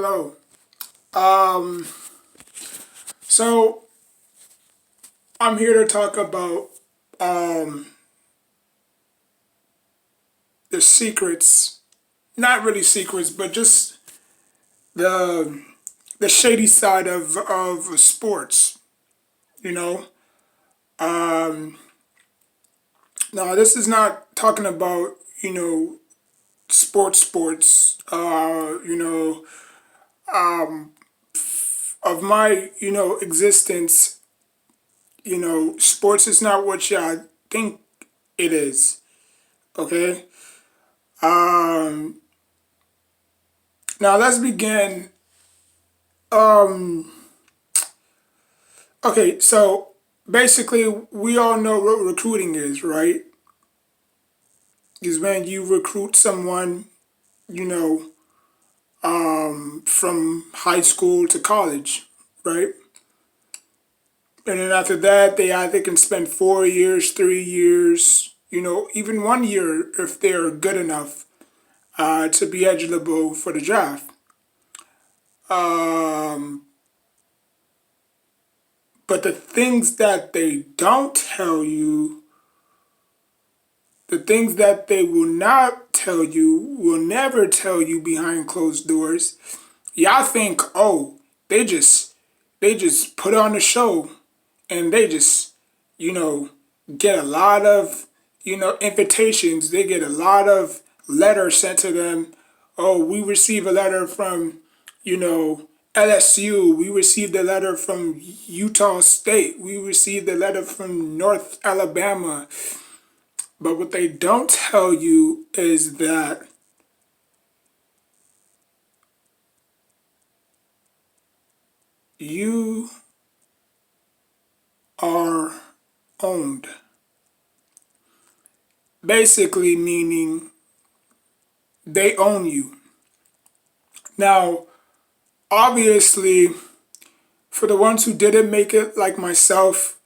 Hello. Um, so I'm here to talk about um, the secrets, not really secrets, but just the the shady side of sports. You know, um, now this is not talking about sports. Of my existence. Sports is not what y'all think it is. Okay. Um, Now let's begin. Um, okay, so basically, we all know what recruiting is, right? Is when you recruit someone, you know, from high school to college, right? And then after that, they either can spend 4 years, 3 years, even 1 year if they're good enough to be eligible for the draft. Um, but the things that they don't tell you, the things that they will not tell you, will never tell you behind closed doors. Y'all think, oh, they just they just put on a show and they just, you know, get a lot of, invitations. They get a lot of letters sent to them. Oh, we receive a letter from, LSU. We received a letter from Utah State. We received a letter from North Alabama. But what they don't tell you is that you are owned. Basically, meaning they own you. Now, obviously, for the ones who didn't make it, like myself,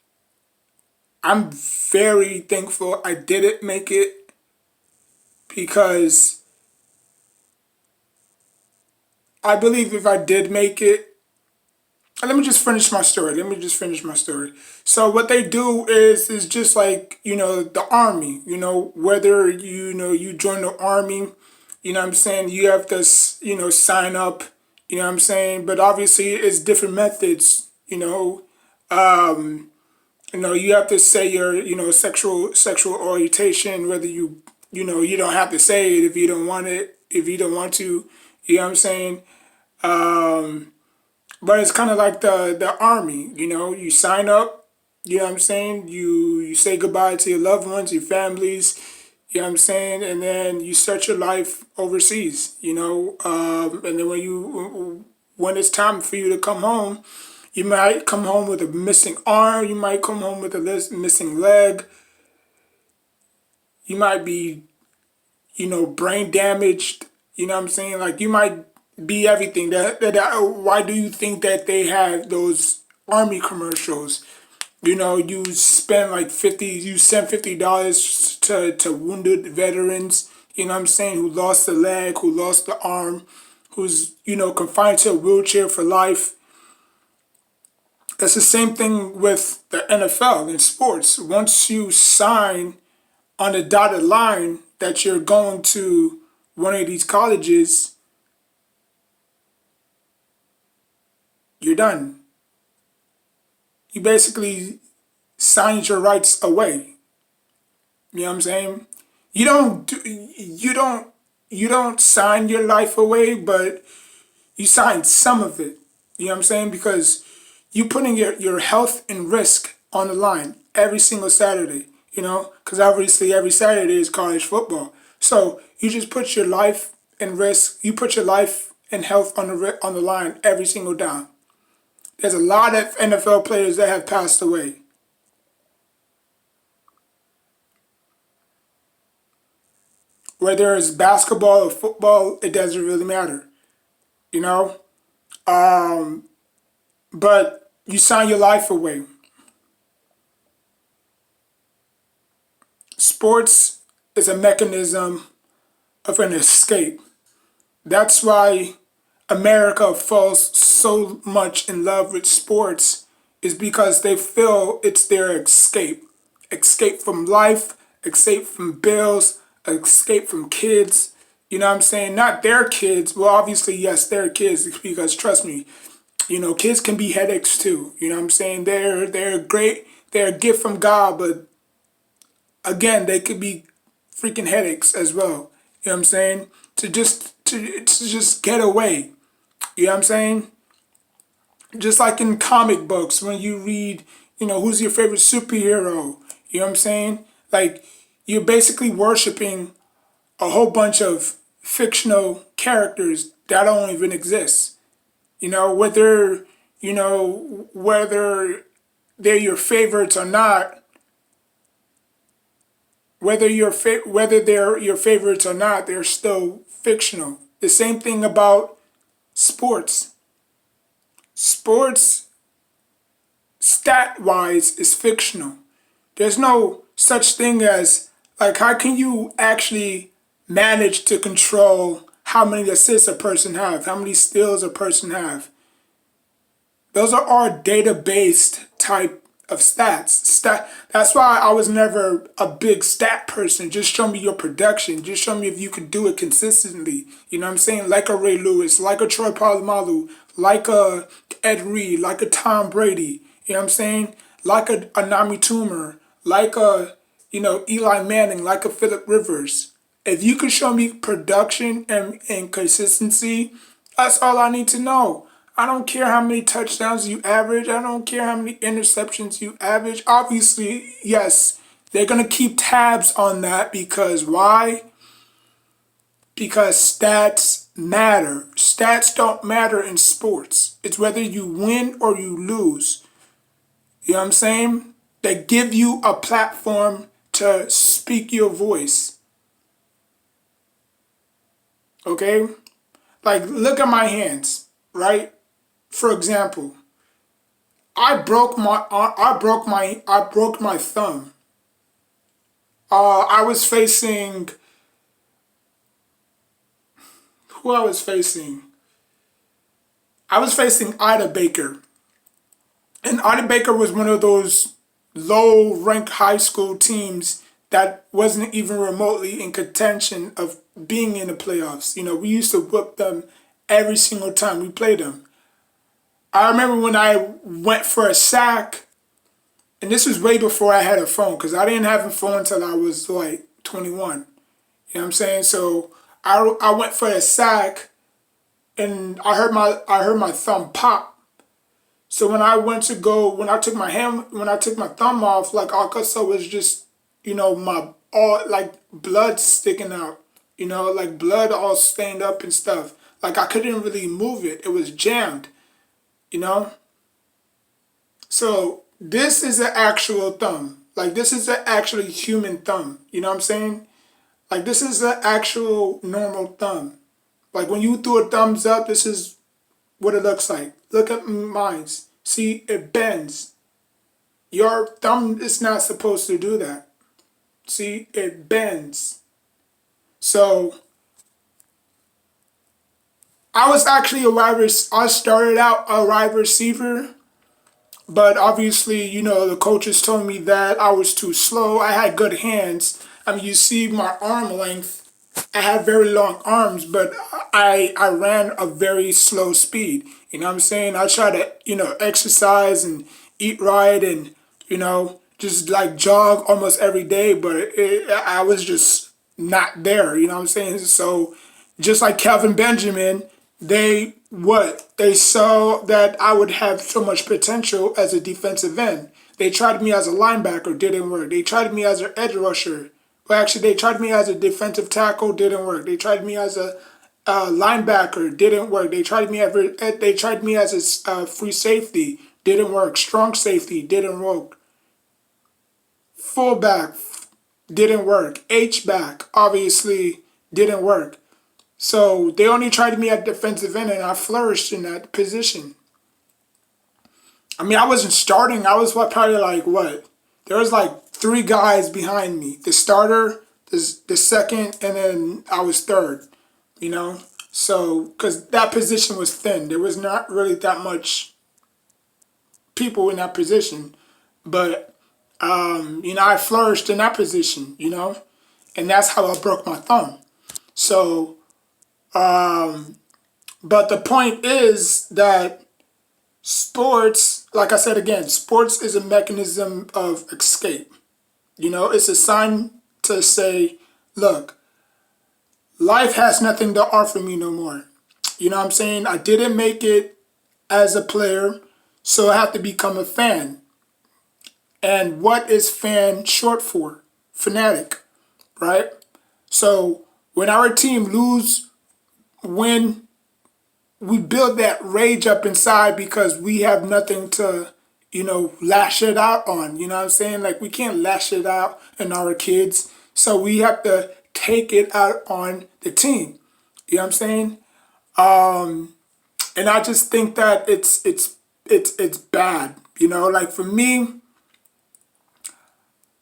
I'm very thankful I didn't make it because I believe if I did make it, let me just finish my story. So what they do is just like, the army, whether you join the army, what I'm saying, you have to sign up, what I'm saying, but obviously it's different methods, you have to say your, sexual orientation, whether you don't have to say it if you don't want it, if you don't want to, you know what I'm saying? Um, but it's kind of like the army, you sign up, you know what I'm saying? You say goodbye to your loved ones, your families, you know what I'm saying? And then you start your life overseas, and then when it's time for you to come home, you might come home with a missing arm, you might come home with a missing leg, you might be, brain damaged, you know what I'm saying? Like you might be everything. Why do you think that they have those army commercials? You spend like you send $50 to wounded veterans, you know what I'm saying, who lost the leg, who lost the arm, who's, confined to a wheelchair for life. That's the same thing with the NFL in sports. Once you sign on the dotted line that you're going to one of these colleges, you're done. You basically signed your rights away. You know what I'm saying? You don't do, you don't sign your life away, but you sign some of it. You know what I'm saying? Because you putting your health in risk on the line every single Saturday, because obviously every Saturday is college football. So you just put your life in risk. You put your life and health on the line every single down. There's a lot of NFL players that have passed away. Whether it's basketball or football, it doesn't really matter, you know? Um, but you sign your life away. Sports is a mechanism of an escape. That's why America falls so much in love with sports is because they feel it's their escape. Escape from life, escape from bills, escape from kids. You know what I'm saying? Not their kids. Well, obviously, yes, their kids, because trust me, kids can be headaches too. You know what I'm saying? They're great. They're a gift from God, but again, they could be freaking headaches as well. You know what I'm saying? To just get away. You know what I'm saying? Just like in comic books, when you read, who's your favorite superhero? You know what I'm saying? Like, you're basically worshiping a whole bunch of fictional characters that don't even exist. Whether they're your favorites or not, whether they're your favorites or not, they're still fictional. The same thing about sports. Sports, stat wise, is fictional. There's no such thing as, like, how can you actually manage to control how many assists a person have, how many steals a person have? Those are all data-based type of stats. That's why I was never a big stat person. Just show me your production. Just show me if you could do it consistently. You know what I'm saying? Like a Ray Lewis, like a Troy Polamalu, like a Ed Reed, like a Tom Brady. You know what I'm saying? Like a Nami Toomer, like a Eli Manning, like a Phillip Rivers. If you could show me production and consistency, that's all I need to know. I don't care how many touchdowns you average. I don't care how many interceptions you average. Obviously, yes, they're going to keep tabs on that because why? Because stats matter. Stats don't matter in sports. It's whether you win or you lose. You know what I'm saying? They give you a platform to speak your voice. Okay? Like, look at my hands, right? For example, I broke my thumb. I was facing who I was facing. I was facing Ida Baker, and Ida Baker was one of those low-ranked high school teams that wasn't even remotely in contention of being in the playoffs. We used to whoop them every single time we played them. I remember when I went for a sack, and this was way before I had a phone, because I didn't have a phone until I was like 21. You know what I'm saying? So I went for a sack, and I heard my thumb pop. So when I took my thumb off, like all I saw was just, my all like blood sticking out, like blood all stained up and stuff. Like I couldn't really move it. It was jammed, you know? So this is an actual thumb. Like this is an actually human thumb. You know what I'm saying? Like this is an actual normal thumb. Like when you threw a thumbs up, this is what it looks like. Look at mine. See, it bends. Your thumb is not supposed to do that. See, it bends. So I was actually I started out a wide receiver, but obviously, the coaches told me that I was too slow. I had good hands. I mean, you see my arm length. I have very long arms, but I ran a very slow speed. You know what I'm saying? I try to, exercise and eat right and, just like jog almost every day, but I was just not there. You know what I'm saying? So just like Calvin Benjamin, they saw that I would have so much potential as a defensive end. They tried me as a linebacker, didn't work. They tried me as an edge rusher. Well, actually, they tried me as a defensive tackle, didn't work. They tried me as a linebacker, didn't work. They tried me as a free safety, didn't work. Strong safety, didn't work. Fullback, didn't work. H-back, obviously, didn't work. So they only tried me at defensive end, and I flourished in that position. I mean, I wasn't starting. I was probably like what? There was like three guys behind me. The starter, the second, and then I was third. You know, So, because that position was thin, there was not really that much people in that position. But, I flourished in that position, and that's how I broke my thumb. So, but the point is that sports, like I said again, sports is a mechanism of escape. It's a sign to say, look, life has nothing to offer me no more. You know what I'm saying? I didn't make it as a player, so I have to become a fan. And what is fan short for? Fanatic, right? So when our team lose, when we build that rage up inside because we have nothing to, lash it out on. You know what I'm saying? Like we can't lash it out on our kids. So we have to take it out on the team. You know what I'm saying? And I just think that it's bad. Like for me,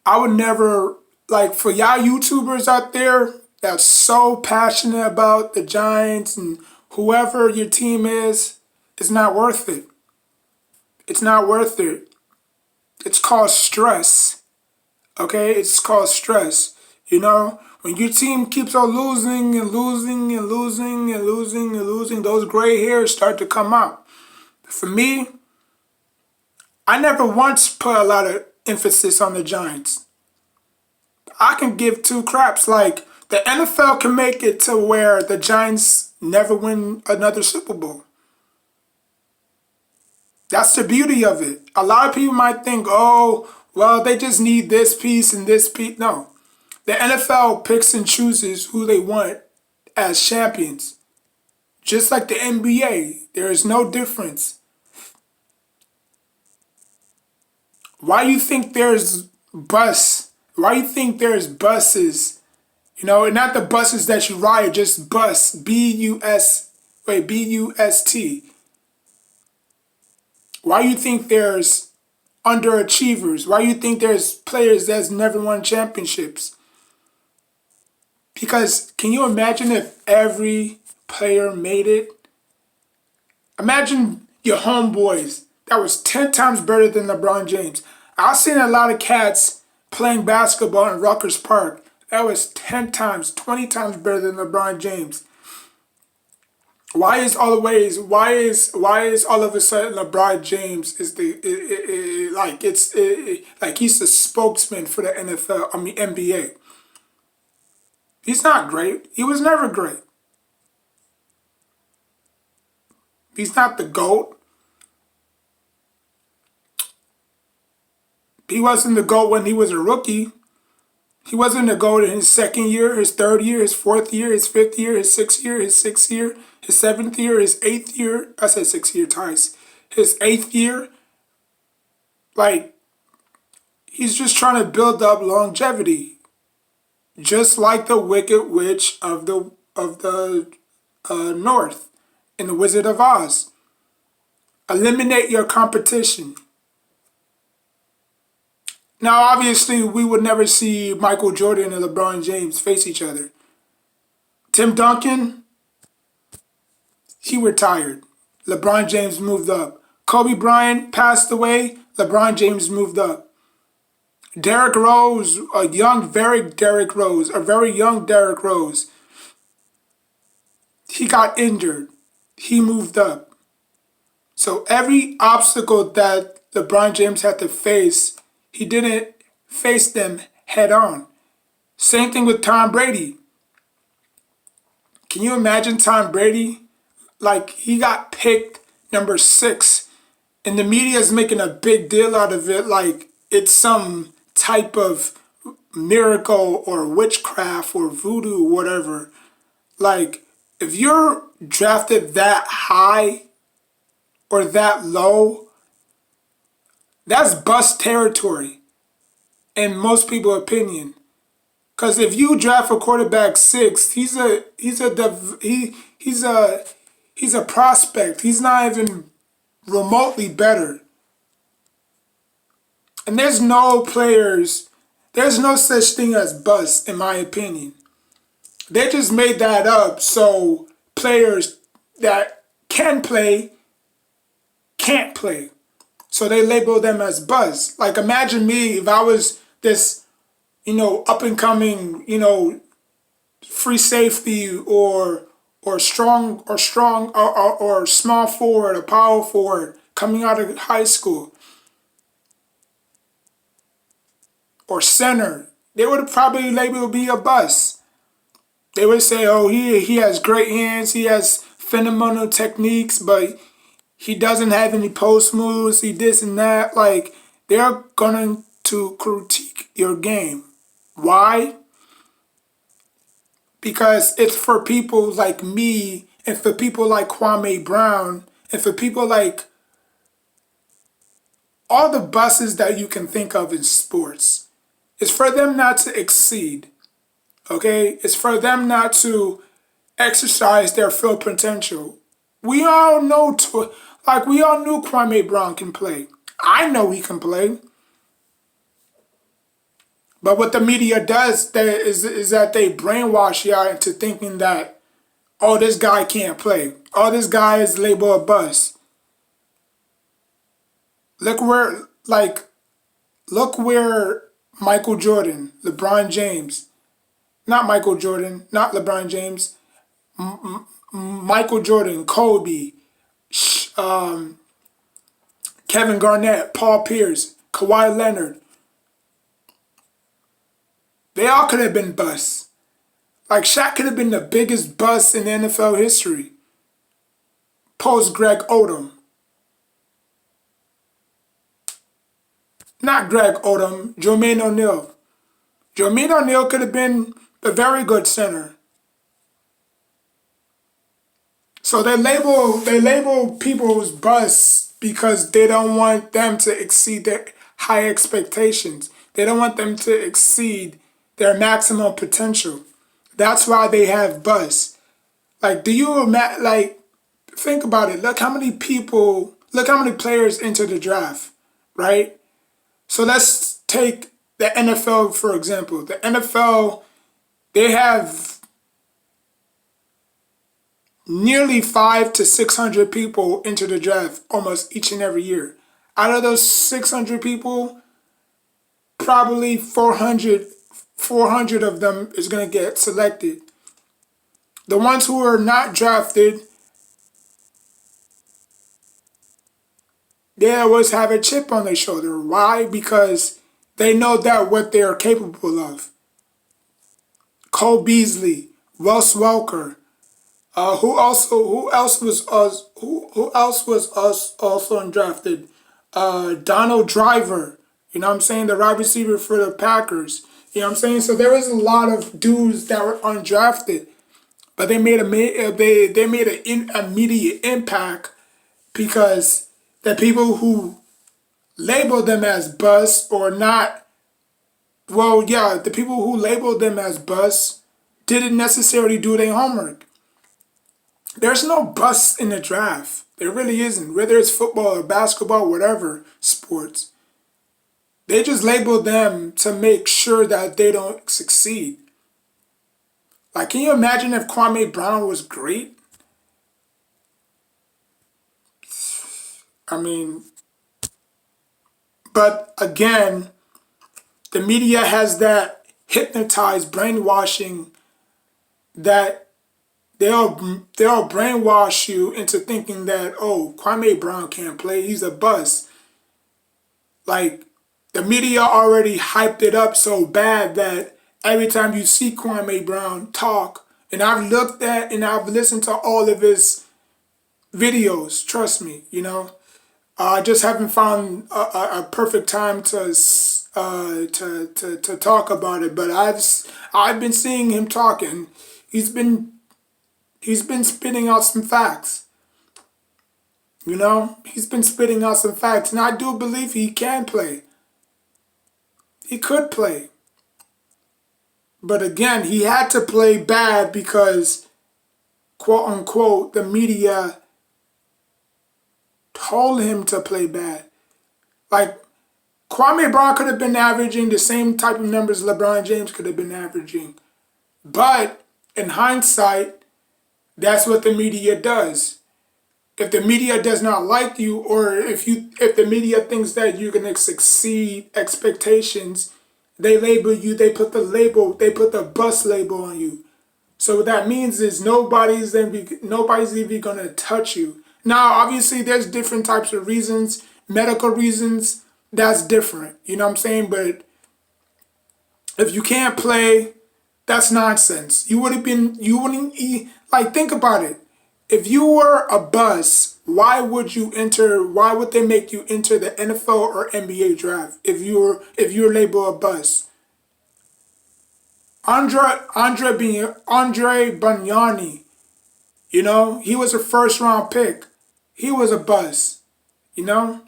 I would never, like for y'all YouTubers out there that's so passionate about the Giants and whoever your team is, it's not worth it. It's not worth it. It's called stress. Okay? It's called stress. When your team keeps on losing and losing and losing and losing and losing, those gray hairs start to come out. For me, I never once put a lot of emphasis on the Giants. I can give two craps. Like, the NFL can make it to where the Giants never win another Super Bowl. That's the beauty of it. A lot of people might think, oh, well, they just need this piece and this piece. No. The NFL picks and chooses who they want as champions. Just like the NBA, there is no difference. Why you think there's bus? Why you think there's buses? Not the buses that you ride, just bus, B-U-S-T. Why you think there's underachievers? Why you think there's players that's never won championships? Because can you imagine if every player made it? Imagine your homeboys that was 10 times better than LeBron James. I've seen a lot of cats playing basketball in Rutgers Park that was 10 times, 20 times better than LeBron James. Why is all of a sudden LeBron James is like he's the spokesman for the NBA? He's not great. He was never great. He's not the GOAT. He wasn't the GOAT when he was a rookie. He wasn't the GOAT in his second year, his third year, his fourth year, his fifth year, his sixth year, his seventh year, his eighth year. I said 6 year twice. His eighth year. Like, he's just trying to build up longevity. Just like the Wicked Witch of the North in The Wizard of Oz. Eliminate your competition. Now, obviously, we would never see Michael Jordan and LeBron James face each other. Tim Duncan, he retired. LeBron James moved up. Kobe Bryant passed away. LeBron James moved up. Derrick Rose, a very young Derrick Rose, he got injured. He moved up. So every obstacle that LeBron James had to face, he didn't face them head on. Same thing with Tom Brady. Can you imagine Tom Brady? Like, he got picked number 6, and the media is making a big deal out of it like it's some type of miracle or witchcraft or voodoo or whatever. Like, if you're drafted that high or that low, that's bust territory in most people's opinion. Because if you draft a quarterback 6, he's a prospect. He's not even remotely better. And there's no such thing as bust, in my opinion. They just made that up so players that can play can't play. So they label them as buzz. Like imagine me if I was this, up and coming, free safety or small forward or power forward coming out of high school or center. They would probably label me a buzz. They would say, oh, he has great hands, he has phenomenal techniques, but he doesn't have any post moves, he this and that. Like, they're going to critique your game. Why? Because it's for people like me and for people like Kwame Brown and for people like all the buses that you can think of in sports. It's for them not to exceed, okay? It's for them not to exercise their full potential. We all know, we all knew Kwame Brown can play. I know he can play. But what the media does is that they brainwash you into thinking that, oh, this guy can't play. Oh, this guy is labeled a bust. Look where Michael Jordan, LeBron James, not Michael Jordan, not LeBron James, Michael Jordan, Kobe, Kevin Garnett, Paul Pierce, Kawhi Leonard. They all could have been busts. Like Shaq could have been the biggest bust in NFL history. Post Greg Odom. Not Greg Odom, Jermaine O'Neal. Jermaine O'Neal could have been a very good center. So they label people's busts because they don't want them to exceed their high expectations. They don't want them to exceed their maximum potential. That's why they have buzz. Like, think about it. Look how many players enter the draft, right? So let's take the NFL, for example. The NFL, they have nearly 500 to 600 people enter the draft almost each and every year. Out of those 600 people, probably 400 of them is going to get selected. The ones who are not drafted, they always have a chip on their shoulder. Why? Because they know that what they are capable of. Cole Beasley, Wes Welker, who else was also undrafted? Donald Driver, you know what I'm saying, the wide receiver for the Packers. You know what I'm saying? So there was a lot of dudes that were undrafted, but they made an immediate impact because the people who labeled them as bust or not, the people who labeled them as bust didn't necessarily do their homework. There's no busts in the draft. There really isn't. Whether it's football or basketball, whatever sports. They just label them to make sure that they don't succeed. Like, can you imagine if Kwame Brown was great? I mean, but again, the media has that hypnotized brainwashing that they'll brainwash you into thinking that, oh, Kwame Brown can't play, he's a bust. Like, the media already hyped it up so bad that every time you see Kwame Brown talk, and I've looked at and I've listened to all of his videos, trust me, I just haven't found a perfect time to talk about it. But I've been seeing him talking. He's been spitting out some facts. He's been spitting out some facts, and I do believe he can play. He could play. But again, he had to play bad because, quote unquote, the media told him to play bad. Like, Kwame Brown could have been averaging the same type of numbers LeBron James could have been averaging. But in hindsight, That's what the media does. If the media does not like you, or if the media thinks that you're gonna succeed expectations, they label you, they put the bus label on you. So what that means is nobody's even gonna touch you. Now, obviously, there's different types of reasons, medical reasons. That's different. You know what I'm saying? But if you can't play, that's nonsense. You wouldn't like, think about it. If you were a bus, why would they make you enter the NFL or NBA draft if you're labeled a bus? Andre Banyani, he was a first round pick. He was a bus, you know?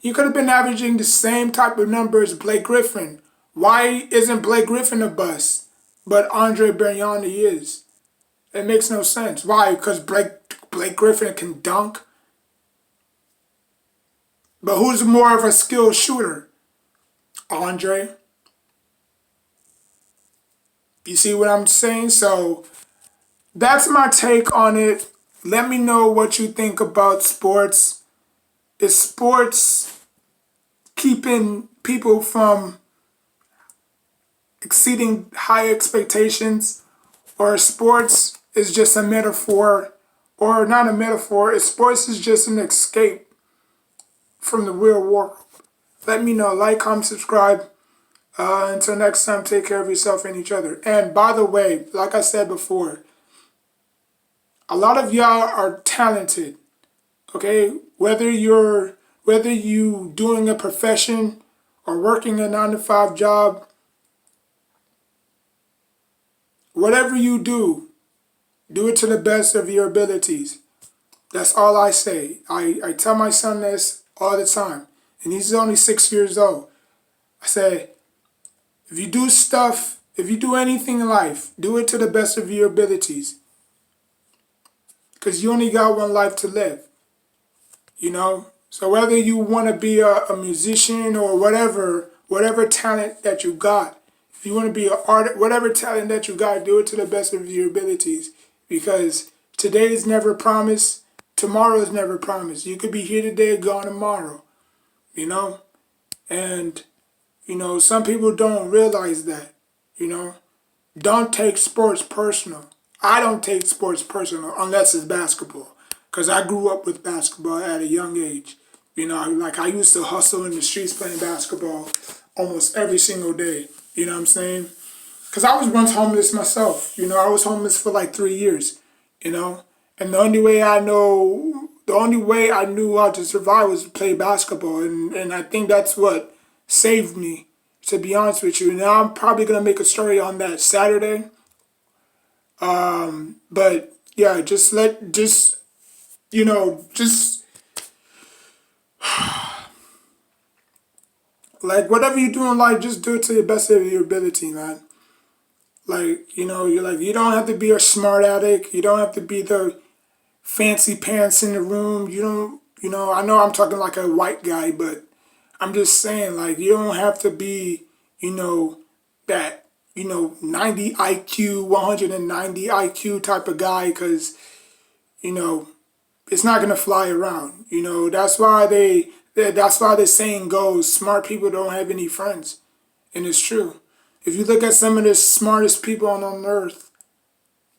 He could have been averaging the same type of numbers as Blake Griffin. Why isn't Blake Griffin a bus, but Andre Banyani is? It makes no sense. Why? Because Blake Griffin can dunk. But who's more of a skilled shooter? Andre. You see what I'm saying? So that's my take on it. Let me know what you think about sports. Is sports keeping people from exceeding high expectations? Or sports is just a metaphor? Or not a metaphor, sports is just an escape from the real world? Let me know. Like, comment, subscribe. Until next time, take care of yourself and each other. And by the way, like I said before, a lot of y'all are talented. Okay, whether you doing a profession or working a 9 to 5 job, whatever you do it to the best of your abilities. That's all I say. I tell my son this all the time, and he's only 6 years old. I say, if you do anything in life, do it to the best of your abilities. Because you only got one life to live, So whether you want to be a musician or whatever talent that you got, if you want to be an artist, whatever talent that you got, do it to the best of your abilities. Because today is never promised, tomorrow is never promised. You could be here today, gone tomorrow, And, some people don't realize that, Don't take sports personal. I don't take sports personal unless it's basketball. Because I grew up with basketball at a young age. Like, I used to hustle in the streets playing basketball almost every single day. You know what I'm saying? Because I was once homeless myself. I was homeless for like 3 years. And the only way I knew how to survive was to play basketball. And I think that's what saved me, to be honest with you. Now I'm probably going to make a story on that Saturday. But yeah, just like, whatever you do in life, just do it to the best of your ability, man. Like, you don't have to be a smart addict. You don't have to be the fancy pants in the room. I know I'm talking like a white guy, but I'm just saying, like, you don't have to be, that, 90 IQ, 190 IQ type of guy, because, it's not gonna fly around. That's why the saying goes, smart people don't have any friends. And it's true. If you look at some of the smartest people on earth,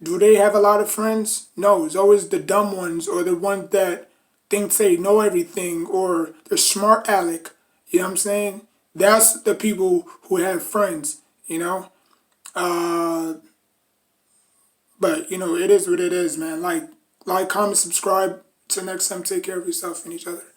do they have a lot of friends? No, it's always the dumb ones, or the ones that think they know everything, or the smart aleck. You know what I'm saying? That's the people who have friends, But, it is what it is, man. Like, comment, subscribe. Till next time, take care of yourself and each other.